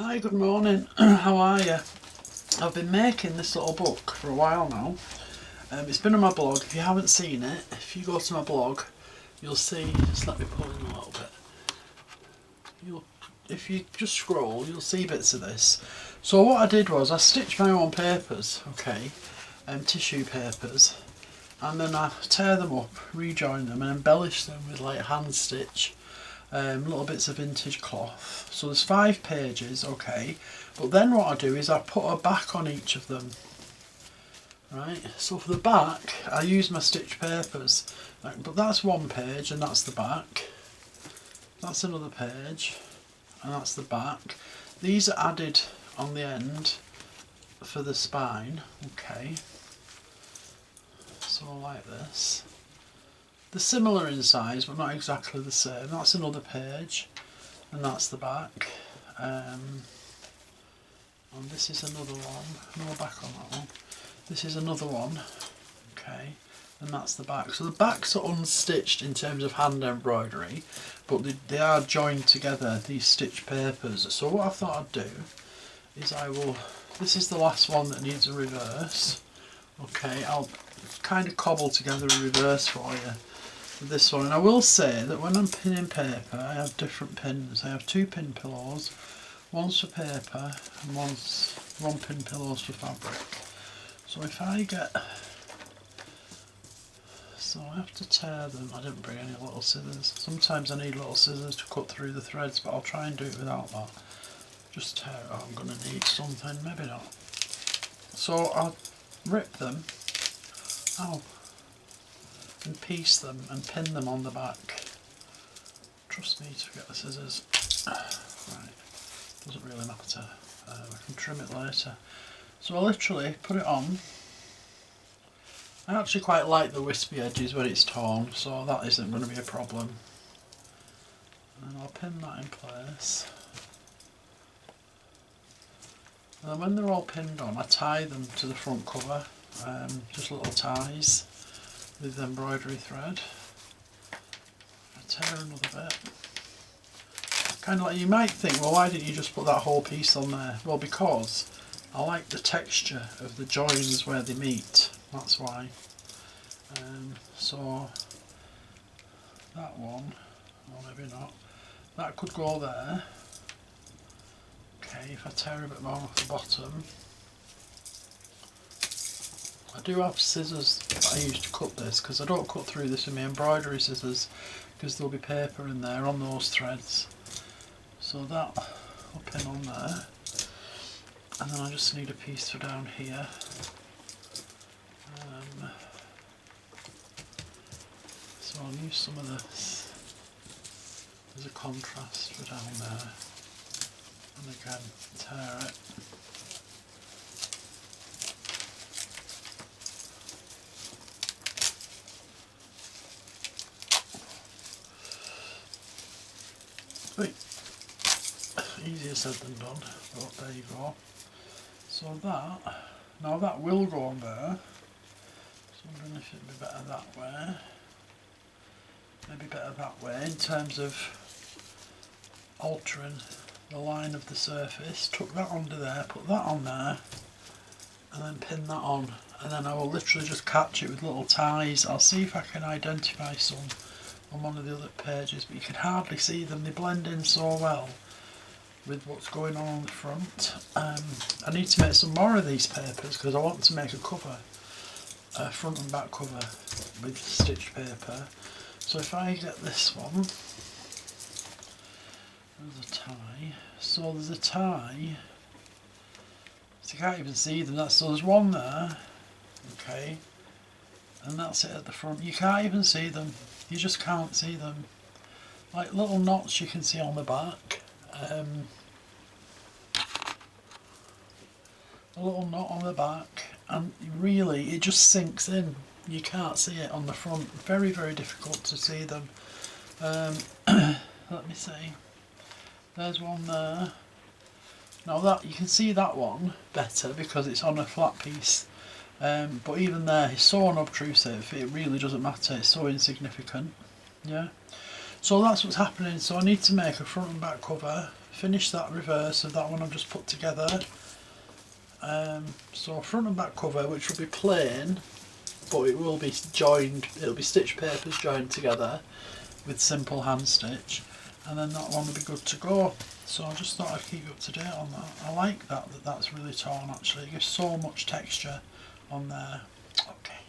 Hi, good morning. How are you? I've been making this little book for a while now. It's been on my blog. If you haven't seen it, if you go to my blog, you'll see. Just let me pull in a little bit. If you just scroll, you'll see bits of this. So what I did was I stitched my own papers, okay, tissue papers, and then I tear them up, rejoin them, and embellish them with like hand stitch. Little bits of vintage cloth. So there's 5 pages, okay, but then what I do is I put a back on each of them, right? So for the back I use my stitch papers, right, but that's one page and that's the back, that's another page and that's the back. These are added on the end for the spine, okay, so like this. They're similar in size but not exactly the same. That's another page and that's the back, and this is another one, no back on that one. This is another one, okay, and that's the back. So the backs are unstitched in terms of hand embroidery, but they are joined together, these stitch papers. So what I thought I'd do is this is the last one that needs a reverse, okay, I'll kind of cobble together a reverse for you. This one, and I will say that when I'm pinning paper I have different pins. I have 2 pin pillows, one's for paper and one pin pillows for fabric. So if I get, so I have to tear them. I didn't bring any little scissors. Sometimes I need little scissors to cut through the threads, but I'll try and do it without that. Just tear it out. I'm going to need something, maybe not. So I'll rip them out and piece them and pin them on the back. Trust me to get the scissors. Right, doesn't really matter, I can trim it later. So I literally put it on. I actually quite like the wispy edges when it's torn, so that isn't going to be a problem. And I'll pin that in place. And then when they're all pinned on, I tie them to the front cover, just little ties with embroidery thread. I tear another bit. Kind of like, you might think, well, why didn't you just put that whole piece on there? Well, because I like the texture of the joins where they meet, that's why. So that one, or maybe not, that could go there. Okay, if I tear a bit more off the bottom. I do have scissors that I use to cut this, because I don't cut through this with my embroidery scissors because there'll be paper in there on those threads. So that I'll pin on there, and then I just need a piece for down here. So I'll use some of this as a contrast for down there, and again tear it. Easier said than done, but there you go. So now that will go on there. So I'm wondering if it'd be better that way. Maybe better that way in terms of altering the line of the surface. Tuck that under there, put that on there, and then pin that on. And then I will literally just catch it with little ties. I'll see if I can identify some on one of the other pages, but you can hardly see them. They blend in so well with what's going on the front. I need to make some more of these papers because I want to make a cover, a front and back cover with stitch paper. So if I get this one, there's a tie. So there's a tie. So you can't even see them. So there's one there, okay, and that's it at the front. You can't even see them. You just can't see them. Like little knots you can see on the back. A little knot on the back, and really it just sinks in. You can't see it on the front. Very, very difficult to see them. Let me see. There's one there. Now that you can see that one better because it's on a flat piece. But even there, it's so unobtrusive. It really doesn't matter. It's so insignificant. Yeah. So that's what's happening. So I need to make a front and back cover finish that reverse of that one I've just put together. So front and back cover, which will be plain, but it will be joined, it'll be stitch papers joined together with simple hand stitch, and then that one will be good to go. So I just thought I'd keep you up to date on that. I like that's really torn actually, it gives so much texture on there. Okay.